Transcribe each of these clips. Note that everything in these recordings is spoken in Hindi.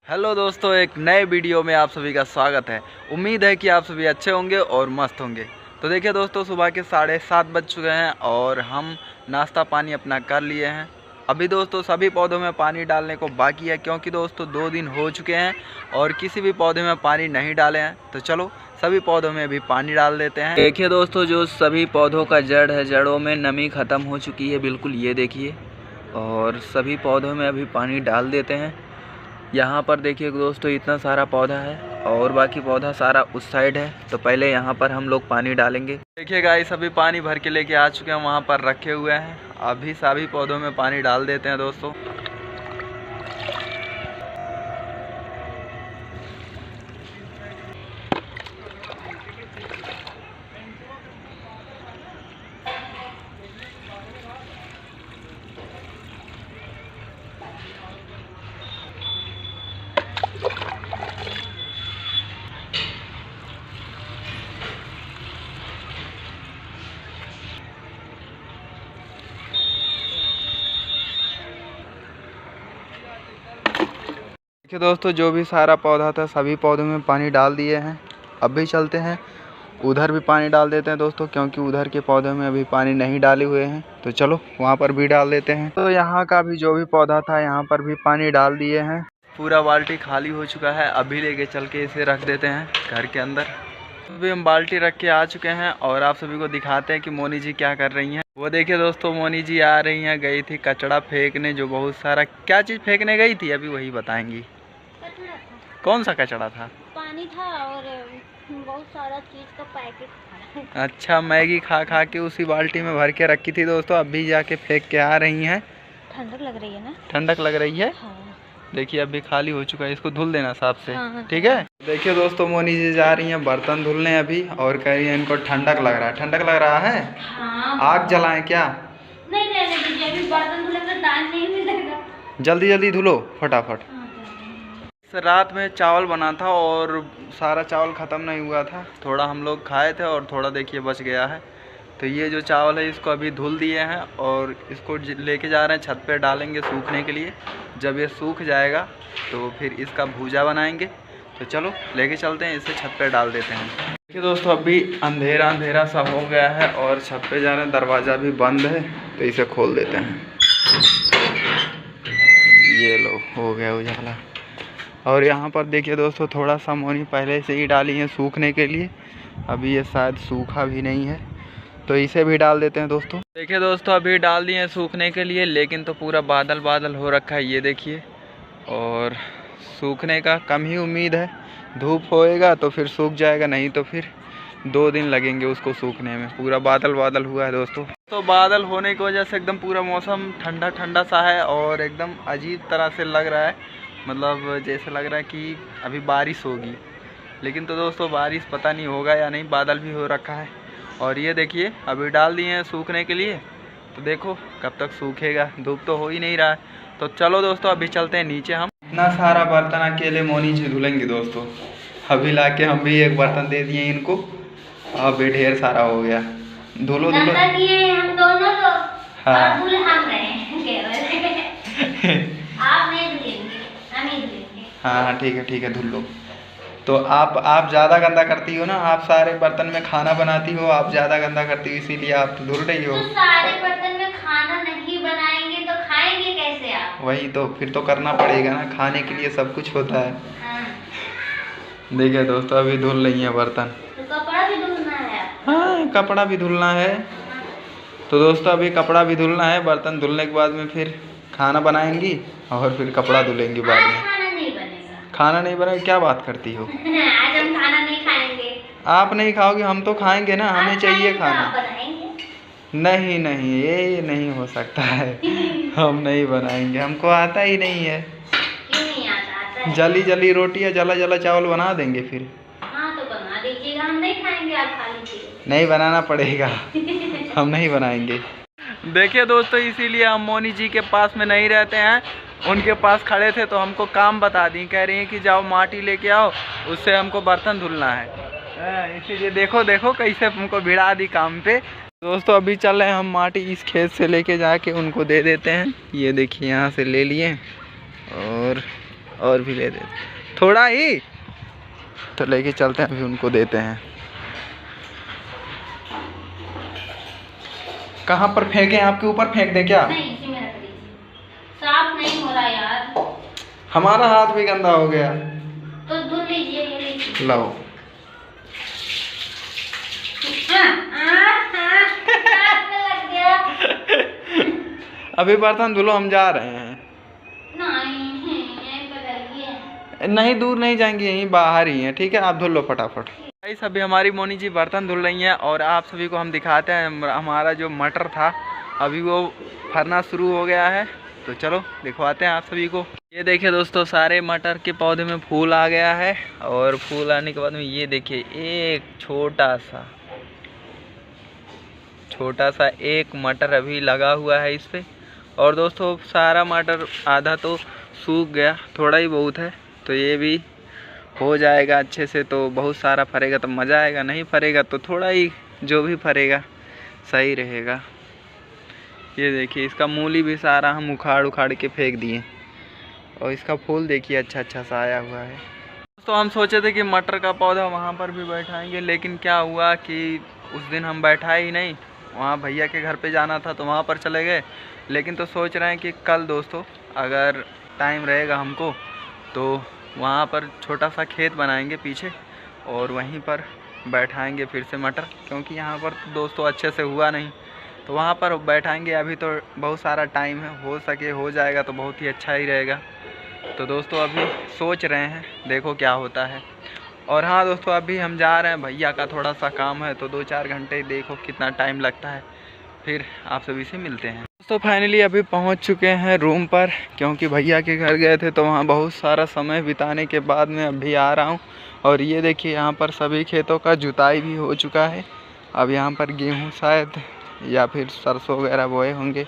हेलो दोस्तों, एक नए वीडियो में आप सभी का स्वागत है। उम्मीद है कि आप सभी अच्छे होंगे और मस्त होंगे। तो देखिए दोस्तों, सुबह के 7:30 बज चुके हैं और हम नाश्ता पानी अपना कर लिए हैं। अभी दोस्तों सभी पौधों में पानी डालने को बाकी है, क्योंकि दोस्तों 2 दिन हो चुके हैं और किसी भी पौधे में पानी नहीं डाले हैं। तो चलो सभी पौधों में भी पानी डाल देते हैं। देखिए दोस्तों, जो सभी पौधों का जड़ है, जड़ों में नमी ख़त्म हो चुकी है बिल्कुल, ये देखिए। और सभी पौधों में अभी पानी डाल देते हैं। यहाँ पर देखिए दोस्तों, इतना सारा पौधा है और बाकी पौधा सारा उस साइड है। तो पहले यहाँ पर हम लोग पानी डालेंगे। देखिए गाइस, सभी पानी भर के लेके आ चुके हैं, वहाँ पर रखे हुए हैं। अभी सभी पौधों में पानी डाल देते हैं दोस्तों। देखिए दोस्तों, जो भी सारा पौधा था सभी पौधों में पानी डाल दिए हैं। अब भी चलते हैं, उधर भी पानी डाल देते हैं दोस्तों, क्योंकि उधर के पौधों में अभी पानी नहीं डाले हुए हैं। तो चलो वहाँ पर भी डाल देते हैं। तो यहाँ का भी जो भी पौधा था, यहाँ पर भी पानी डाल दिए हैं। पूरा बाल्टी खाली हो चुका है। अभी लेके चल के इसे रख देते हैं घर के अंदर। अभी हम बाल्टी रख के आ चुके हैं और आप सभी को दिखाते हैं कि मोनी जी क्या कर रही हैं। वो देखिए दोस्तों, मोनी जी आ रही हैं। गई थी कचड़ा फेंकने, जो बहुत सारा क्या चीज़ फेंकने गई थी, अभी वही बताएंगी। कौन सा कचड़ा था? पानी था और बहुत सारा चीज का पैकेट था। अच्छा, मैगी खा खा के उसी बाल्टी में भर के रखी थी दोस्तों। अभी जाके फेंक के आ रही हैं। ठंडक लग रही है ना? ठंडक लग रही है। हाँ। देखिए अभी खाली हो चुका है, इसको धुल देना साफ से। हाँ। ठीक है। देखिए दोस्तों, मोनी जी जा रही हैं बर्तन धुलने अभी, और कह रही है इनको ठंडक लग रहा है। ठंडक लग रहा है। हाँ। आग जलाएं क्या? नहीं रहने दीजिए, अभी बर्तन धुले तो टाइम नहीं मिलेगा। जल्दी जल्दी धुलो फटाफट। रात में चावल बना था और सारा चावल ख़त्म नहीं हुआ था। थोड़ा हम लोग खाए थे और थोड़ा देखिए बच गया है। तो ये जो चावल है, इसको अभी धुल दिए हैं और इसको लेके जा रहे हैं, छत पे डालेंगे सूखने के लिए। जब ये सूख जाएगा तो फिर इसका भूजा बनाएंगे। तो चलो लेके चलते हैं, इसे छत पे डाल देते हैं। देखिए दोस्तों, अभी अंधेरा अंधेरा सा हो गया है और छत पे जा रहे हैं। दरवाज़ा भी बंद है, तो इसे खोल देते हैं। ये लो, हो गया उजाला। और यहाँ पर देखिए दोस्तों, थोड़ा सा मोनी पहले से ही डाली है सूखने के लिए। अभी ये शायद सूखा भी नहीं है, तो इसे भी डाल देते हैं दोस्तों। देखिए दोस्तों, अभी डाल दिए हैं सूखने के लिए, लेकिन तो पूरा बादल बादल हो रखा है, ये देखिए। और सूखने का कम ही उम्मीद है। धूप होएगा तो फिर सूख जाएगा, नहीं तो फिर 2 दिन लगेंगे उसको सूखने में। पूरा बादल बादल हुआ है दोस्तों। तो बादल होने की वजह से एकदम पूरा मौसम ठंडा ठंडा सा है और एकदम अजीब तरह से लग रहा है। मतलब जैसे लग रहा है कि अभी बारिश होगी, लेकिन तो दोस्तों बारिश पता नहीं होगा या नहीं। बादल भी हो रखा है। और ये देखिए, अभी डाल दिए हैं सूखने के लिए। तो देखो कब तक सूखेगा, धूप तो हो ही नहीं रहा है। तो चलो दोस्तों, अभी चलते हैं नीचे। हम इतना सारा बर्तन अकेले मोनी जी धुलेंगे दोस्तों। अभी लाके हम भी एक बर्तन दे दिए इनको, अभी ढेर सारा हो गया। धुलो धुलो। हम दोनों लोग। हाँ। और धुल हम रहे आप नहीं धुलेंगे, हम ही धुलेंगे। हाँ ठीक है, धुल लो। तो आप ज़्यादा गंदा करती हो ना, आप सारे बर्तन में खाना बनाती हो, आप ज़्यादा गंदा करती हो, इसीलिए आप तो धुल रही हो। तो सारे बर्तन में खाना नहीं बनाएंगे तो खाएंगे कैसे आप? वही तो, फिर तो करना पड़ेगा ना, खाने के लिए सब कुछ होता है। हाँ। देखिए दोस्तों, अभी धुल रही है बर्तन। तो कपड़ा भी धुलना है आपको? हाँ, कपड़ा भी धुलना है। तो दोस्तों, अभी कपड़ा भी धुलना है। बर्तन धुलने के बाद में फिर खाना बनाएंगी और फिर कपड़ा धुलेंगी बाद में। खाना नहीं बनेगा। खाना नहीं बनेगा? क्या बात करती हो? आज हम खाना नहीं खाएंगे। आप नहीं खाओगे, हम तो खाएंगे ना, हमें चाहिए खाना। आप बनाएंगे? नहीं नहीं, ये नहीं हो सकता है। हम नहीं बनाएंगे, हमको आता ही नहीं है। क्यों नहीं आता? जली जली रोटी या जला जला चावल बना देंगे फिर। हाँ तो बना दीजिएगा, हम नहीं खाएंगे, आप खा लीजिए। नहीं बनाना पड़ेगा, हम नहीं बनाएंगे। देखिए दोस्तों, इसीलिए हम मोनी जी के पास में नहीं रहते हैं। उनके पास खड़े थे तो हमको काम बता दी, कह रही हैं कि जाओ माटी लेके आओ, उससे हमको बर्तन धुलना है। इसीलिए देखो देखो कैसे हमको भिड़ा दी काम पे। दोस्तों, अभी चल रहे हैं हम माटी इस खेत से लेके जाके उनको दे देते हैं। ये देखिए, यहाँ से ले लिए और और भी ले देते, थोड़ा ही तो लेके चलते हैं, अभी उनको देते हैं। कहाँ पर फेंके? आपके ऊपर फेंक दें क्या? नहीं, इसी में रख दीजिए। साफ नहीं हो रहा यार। हमारा हाथ भी गंदा हो गया। तो धुल लीजिए, ये लीजिए। लो। हाथ में लग गया। अभी बर्तन धुलो, हम जा रहे हैं। नहीं, यहीं पे रहिए। नहीं, दूर नहीं जाएंगे, यहीं बाहर ही हैं, ठीक है? आप धुल लो फटाफट। गाइस अभी हमारी मोनी जी बर्तन धुल रही हैं और आप सभी को हम दिखाते हैं हमारा जो मटर था अभी वो फरना शुरू हो गया है, तो चलो दिखवाते हैं आप सभी को। ये देखिए दोस्तों, सारे मटर के पौधे में फूल आ गया है और फूल आने के बाद में ये देखिए एक छोटा सा एक मटर अभी लगा हुआ है इस पे। और दोस्तों सारा मटर आधा तो सूख गया, थोड़ा ही बहुत है, तो ये भी हो जाएगा अच्छे से, तो बहुत सारा फरेगा तो मज़ा आएगा, नहीं फरेगा तो थोड़ा ही, जो भी फरेगा सही रहेगा। ये देखिए इसका मूली भी सारा हम उखाड़ के फेंक दिए और इसका फूल देखिए अच्छा सा आया हुआ है। तो हम सोचे थे कि मटर का पौधा वहाँ पर भी बैठाएंगे, लेकिन क्या हुआ कि उस दिन हम बैठाए ही नहीं, वहाँ भैया के घर पे जाना था तो वहाँ पर चले गए। लेकिन तो सोच रहे हैं कि कल दोस्तों अगर टाइम रहेगा हमको तो वहाँ पर छोटा सा खेत बनाएंगे पीछे और वहीं पर बैठाएंगे फिर से मटर, क्योंकि यहाँ पर तो दोस्तों अच्छे से हुआ नहीं, तो वहाँ पर बैठाएंगे। अभी तो बहुत सारा टाइम है, हो सके हो जाएगा तो बहुत ही अच्छा ही रहेगा। तो दोस्तों अभी सोच रहे हैं, देखो क्या होता है। और हाँ दोस्तों, अभी हम जा रहे हैं, भैया का थोड़ा सा काम है तो 2-4 घंटे, देखो कितना टाइम लगता है, फिर आप सभी से मिलते हैं। दोस्तों फाइनली अभी पहुंच चुके हैं रूम पर, क्योंकि भैया के घर गए थे तो वहाँ बहुत सारा समय बिताने के बाद में अभी आ रहा हूँ। और ये देखिए यहाँ पर सभी खेतों का जुताई भी हो चुका है। अब यहाँ पर गेहूँ शायद या फिर सरसों वगैरह बोए होंगे।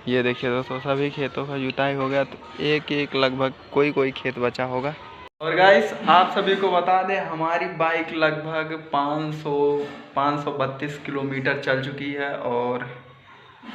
ये देखिए दोस्तों सभी खेतों का जुताई हो गया, तो एक लगभग कोई खेत बचा होगा। और गाइस आप सभी को बता दें, हमारी बाइक लगभग 532 किलोमीटर चल चुकी है और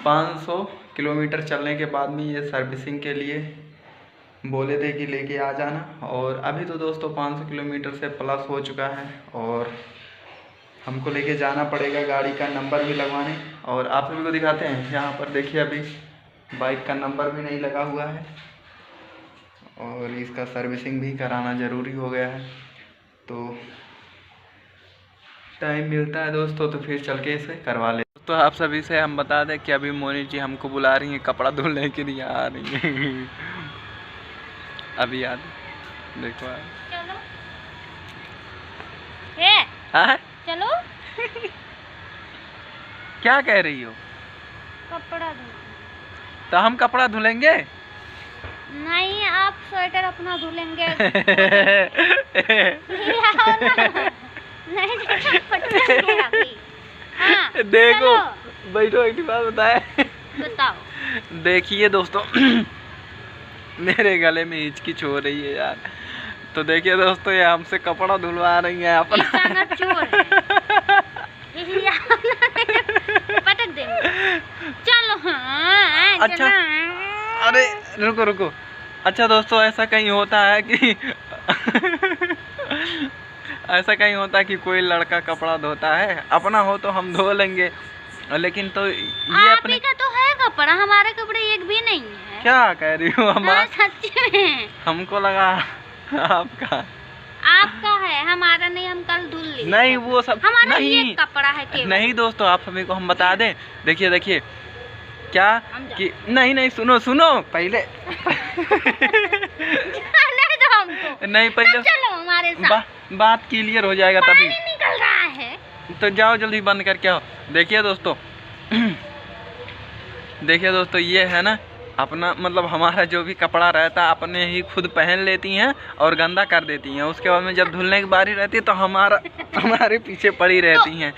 500 किलोमीटर चलने के बाद में ये सर्विसिंग के लिए बोले थे कि लेके आ जाना। और अभी तो दोस्तों 500 किलोमीटर से प्लस हो चुका है और हमको लेके जाना पड़ेगा, गाड़ी का नंबर भी लगवाने। और आप सभी को दिखाते हैं, यहाँ पर देखिए अभी बाइक का नंबर भी नहीं लगा हुआ है और इसका सर्विसिंग भी कराना ज़रूरी हो गया है। तो टाइम मिलता है दोस्तों तो फिर चल के इसे करवा ले। तो आप सभी से हम बता दें कि अभी मोनी जी हमको बुला रही हैं कपड़ा धुलने के लिए, आ रही हैं अभी याद देखो आप। चलो हाँ चलो क्या कह रही हो? कपड़ा धो। तो हम कपड़ा धुलेंगे? नहीं, आप स्वेटर अपना धुलेंगे। नहीं हाँ, देखो बैठो, एक बात बताओ। देखिए दोस्तों मेरे गले में हिचकिच हो रही है यार, तो देखिए दोस्तों ये हमसे कपड़ा धुलवा रही है अपना। पटक देंगे। चलो हाँ, अच्छा अरे रुको। अच्छा दोस्तों ऐसा कहीं होता है कि ऐसा कहीं होता है कि कोई लड़का कपड़ा धोता है, अपना हो तो हम धो लेंगे, लेकिन तो ये अपने का तो है कपड़ा, हमारे कपड़े एक भी नहीं है। क्या कह रही हो? हमारा सच में हमको लगा आपका है, हमारा नहीं, हम कल धुल लेंगे। नहीं वो सब हमारा नहीं, ये कपड़ा है केवल। नहीं दोस्तों आप सभी को हम बता दें, देखिए क्या कि नहीं सुनो पहले नहीं पहले चलो हमारे साथ बात क्लियर हो जाएगा तभी। निकल रहा है तो जाओ जल्दी बंद करके आओ। देखिए दोस्तों ये है ना अपना, मतलब हमारा जो भी कपड़ा रहता है अपने ही खुद पहन लेती हैं और गंदा कर देती हैं, उसके बाद में जब धुलने की बारी रहती है तो हमारे पीछे पड़ी रहती हैं।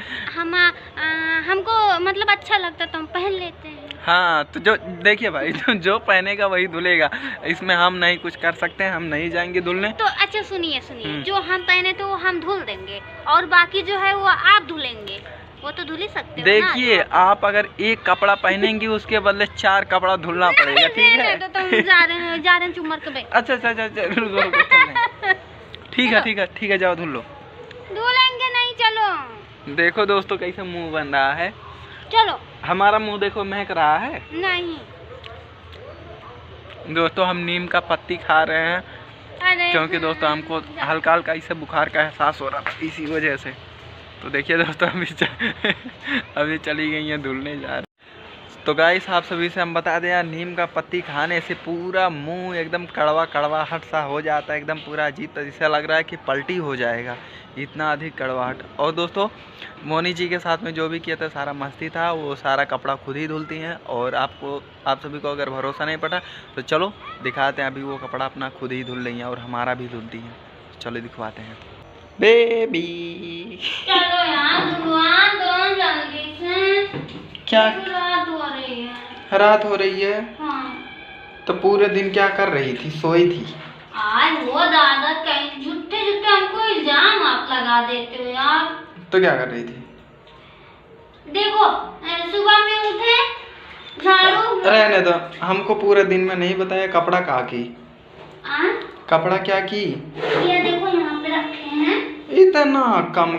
हमको मतलब अच्छा लगता तो हम पहन लेते हैं। हाँ तो जो देखिए भाई जो पहनेगा वही धुलेगा, इसमें हम नहीं कुछ कर सकते हैं, हम नहीं जाएंगे धुलने। तो अच्छा सुनिए जो हम पहने तो वो हम धुल देंगे और बाकी जो है वो आप धुलेंगे, वो तो धुल ही सकते हो देखिए आप अगर एक कपड़ा पहनेंगी उसके बदले 4 कपड़ा धुलना पड़ेगा, ठीक है? तो तुम जा रहे चुम्मर के बैठ। अच्छा, रुको, ठीक है, जाओ धुल लो। धुलेंगे नहीं, चलो। देखो दोस्तों कैसे मुंह बन रहा है। चलो। हमारा मुंह देखो महक रहा है। नहीं दोस्तों हम नीम का पत्ती खा रहे हैं, क्योंकि दोस्तों हमको हल्का हल्का इससे बुखार का एहसास हो रहा था, इसी वजह से। तो देखिए दोस्तों अभी चली गई हैं धुलने जा रही। तो गाइस आप सभी से हम बता दें यार, नीम का पत्ती खाने से पूरा मुंह एकदम कड़वाहट सा हो जाता है, एकदम पूरा अजीब जैसा लग रहा है कि पलटी हो जाएगा, इतना अधिक कड़वाहट। और दोस्तों मोनी जी के साथ में जो भी किया था सारा मस्ती था, वो सारा कपड़ा खुद ही धुलती हैं। और आप सभी को अगर भरोसा नहीं पड़ा तो चलो दिखाते हैं, अभी वो कपड़ा अपना खुद ही धुल रही हैं और हमारा भी धुलती हैं। चलो दिखवाते हैं बेबी। चलो यार धुलवा दो जल्दी से। क्या रात हो रही है? रात हो रही है? हाँ। तो पूरे दिन क्या कर रही थी? सोई थी? आज वो दादा कहीं झूठे हमको इल्जाम आप लगा देते हो यार। तो क्या कर रही थी? देखो सुबह में उठे, झाड़ू। रहने दो, हमको पूरे दिन में नहीं बताया कपड़ा क्या की। कपड़ा क्या की? ये देखो यहाँ पे रखे हैं। इतना कम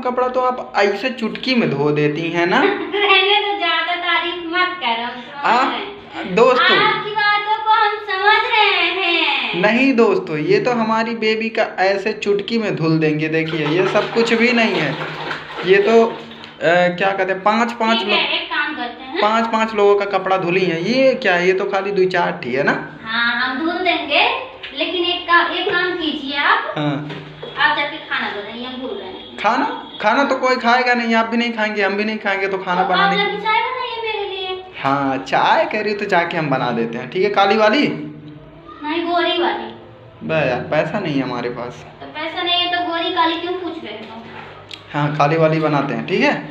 कपड़ा तो आप ऐसे चुटकी में धो देती हैं ना। रहने तो ज्यादा तारीफ मत करो। दोस्तों आपकी बातों को हम समझ रहे हैं। नहीं दोस्तों, ये तो हमारी बेबी का ऐसे चुटकी में धुल देंगे। देखिए ये सब कुछ भी नहीं है, ये तो क्या कहते हैं, पाँच लोगों का कपड़ा धुली है। ये क्या है? ये तो खाली 2-4 ठी है ना। हाँ हम धुल देंगे, लेकिन एक काम कीजिए आप। हाँ। आप जाके खाना बनाइए, हम भूल रहे हैं। खाना तो कोई खाएगा नहीं, आप भी नहीं खाएंगे, हम भी नहीं खाएंगे, तो खाना बनाने की। आप चाय बनाइए मेरे लिए। हाँ चाय कह रही तो जाके हम बना देते हैं, ठीक है? काली वाली नहीं, गोरी वाली। बस यार पैसा नहीं है हमारे पास। तो पैसा नहीं है तो गोरी काली क्यों पूछ रहे हो? हाँ काली वाली बनाते हैं, ठीक है?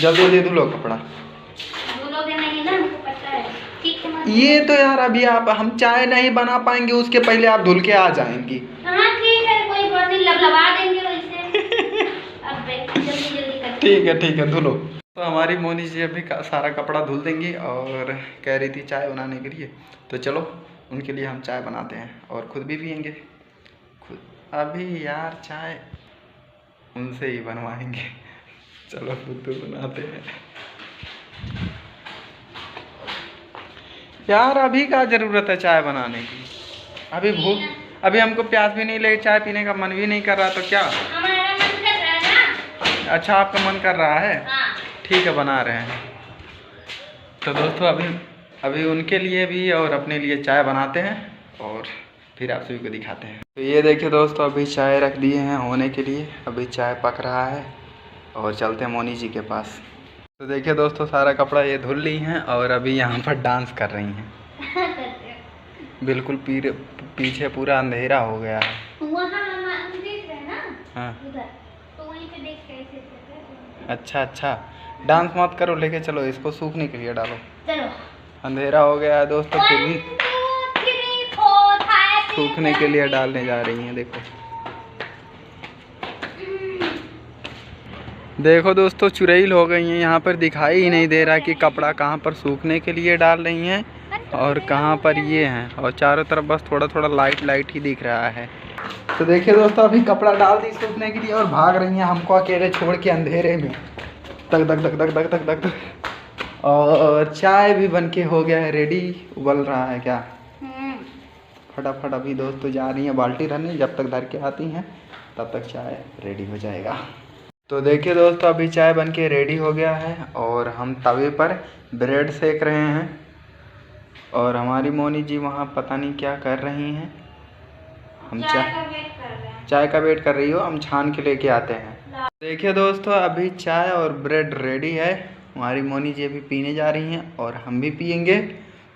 जल्दी धुलो कपड़ा। धुलोगे नहीं ना, हमको पता है। ठीक है। ये तो यार अभी हम चाय नहीं बना पाएंगे, उसके पहले आप धुल के आ जाएंगी। हाँ ठीक है, कोई बात नहीं, लबलबा देंगे वैसे। अब जल्दी ठीक है धुलो। तो हमारी मोनी जी अभी सारा कपड़ा धुल देंगी और कह रही थी चाय बनाने के लिए, तो चलो उनके लिए हम चाय बनाते हैं और खुद भी पियेंगे। खुद अभी यार चाय उनसे ही बनवाएंगे। चलो खुद बनाते हैं यार, अभी क्या ज़रूरत है चाय बनाने की? अभी हमको प्यास भी नहीं लगी, चाय पीने का मन भी नहीं कर रहा, तो क्या? हमारा मन कर रहा है ना। अच्छा आपका मन कर रहा है? हाँ। ठीक है बना रहे हैं। तो दोस्तों अभी उनके लिए भी और अपने लिए चाय बनाते हैं और फिर आप सभी को दिखाते हैं। तो ये देखिए दोस्तों, अभी चाय रख दिए हैं होने के लिए, अभी चाय पक रहा है और चलते हैं मोनी जी के पास। तो देखिए दोस्तों सारा कपड़ा ये धुल ली हैं और अभी यहाँ पर डांस कर रही हैं। बिल्कुल पीछे पूरा अंधेरा हो गया है। वहाँ हम देख रहे हैं ना। हाँ उधर तो वहीं पे देख के ऐसे। अच्छा डांस मत करो, लेके चलो इसको सूखने के लिए डालो। चलो अंधेरा हो गया है दोस्तों, फिर भी सूखने के लिए डालने जा रही हैं। देखो दोस्तों चुड़ैल हो गई हैं, यहाँ पर दिखाई ही नहीं दे रहा कि कपड़ा कहाँ पर सूखने के लिए डाल रही हैं और कहाँ पर ये हैं, और चारों तरफ बस थोड़ा लाइट ही दिख रहा है। तो देखिए दोस्तों अभी कपड़ा डाल दी सूखने के लिए और भाग रही हैं हमको अकेले छोड़ के अंधेरे में। तक और चाय भी बनके हो गया है रेडी, उबल रहा है क्या? फटाफट अभी दोस्तों जा रही हैं बाल्टी भरने, जब तक धर के आती हैं तब तक चाय रेडी हो जाएगा। तो देखिए दोस्तों अभी चाय बनके रेडी हो गया है और हम तवे पर ब्रेड सेक रहे हैं और हमारी मोनी जी वहाँ पता नहीं क्या कर रही हैं। हम चाय का वेट कर रही हो, हम छान के लेके आते हैं। देखिए दोस्तों अभी चाय और ब्रेड रेडी है, हमारी मोनी जी अभी पीने जा रही हैं और हम भी पियेंगे।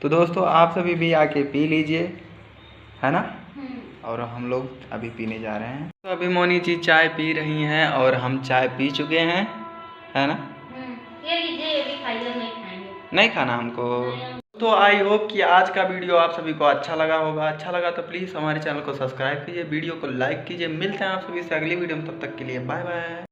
तो दोस्तों आप सभी भी आके पी लीजिए, है ना? और हम लोग अभी पीने जा रहे हैं। तो अभी मोनी जी चाय पी रही हैं और हम चाय पी चुके हैं, है ना? ये लीजिए, ये भी खाइए, नहीं खाएंगे। नहीं खाना हमको। तो आई होप कि आज का वीडियो आप सभी को अच्छा लगा होगा। अच्छा लगा तो प्लीज़ हमारे चैनल को सब्सक्राइब कीजिए, वीडियो को लाइक कीजिए। मिलते हैं आप सभी से अगली वीडियो में, तब तक के लिए बाय बाय।